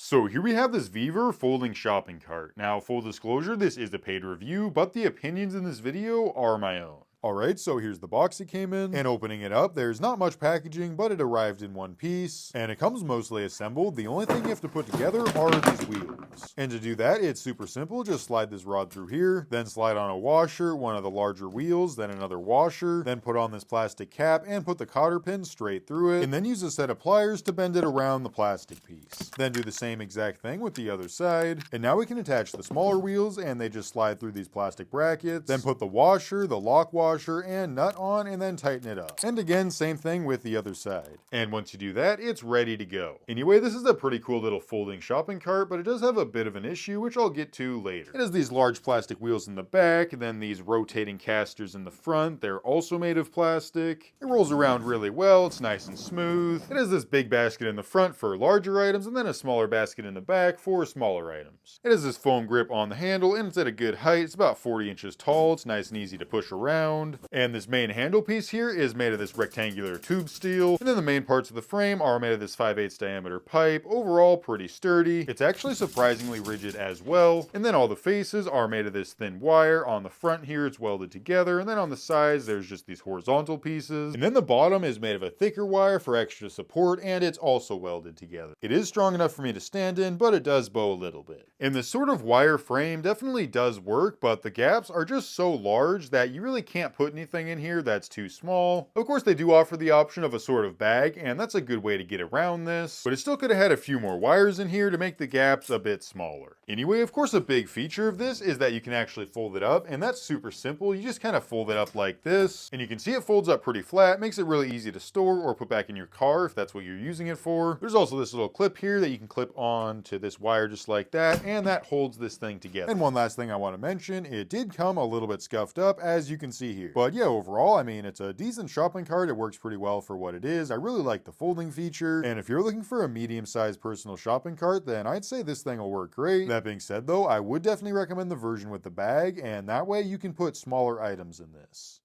So here we have this VEVOR folding shopping cart. Now, full disclosure, this is a paid review, but the opinions in this video are my own. Alright, so here's the box it came in, and opening it up, there's not much packaging, but it arrived in one piece, and it comes mostly assembled. The only thing you have to put together are these wheels. And to do that, it's super simple. Just slide this rod through here, then slide on a washer, one of the larger wheels, then another washer, then put on this plastic cap and put the cotter pin straight through it, and then use a set of pliers to bend it around the plastic piece. Then do the same exact thing with the other side, and now we can attach the smaller wheels, and they just slide through these plastic brackets, then put the washer, the lock washer, and nut on, and then tighten it up. And again, same thing with the other side. And once you do that, it's ready to go. Anyway, this is a pretty cool little folding shopping cart, but it does have a bit of an issue, which I'll get to later. It has these large plastic wheels in the back, and then these rotating casters in the front. They're also made of plastic. It rolls around really well. It's nice and smooth. It has this big basket in the front for larger items, and then a smaller basket in the back for smaller items. It has this foam grip on the handle, and it's at a good height. It's about 40 inches tall. It's nice and easy to push around. And this main handle piece here is made of this rectangular tube steel. And then the main parts of the frame are made of this 5/8 diameter pipe. Overall, pretty sturdy. It's actually surprisingly rigid as well. And then all the faces are made of this thin wire. On the front here, it's welded together. And then on the sides, there's just these horizontal pieces. And then the bottom is made of a thicker wire for extra support, and it's also welded together. It is strong enough for me to stand in, but it does bow a little bit. And this sort of wire frame definitely does work, but the gaps are just so large that you really can't put anything in here that's too small. Of course, they do offer the option of a sort of bag, and that's a good way to get around this, but it still could have had a few more wires in here to make the gaps a bit smaller. Anyway, of course, a big feature of this is that you can actually fold it up, and that's super simple. You just kind of fold it up like this, and you can see it folds up pretty flat, makes it really easy to store or put back in your car if that's what you're using it for. There's also this little clip here that you can clip on to this wire just like that, and that holds this thing together. And one last thing I want to mention, it did come a little bit scuffed up, as you can see here. But yeah, overall, I mean, it's a decent shopping cart. It works pretty well for what it is. I really like the folding feature, and if you're looking for a medium-sized personal shopping cart, then I'd say this thing will work great. That being said though, I would definitely recommend the version with the bag, and that way you can put smaller items in this.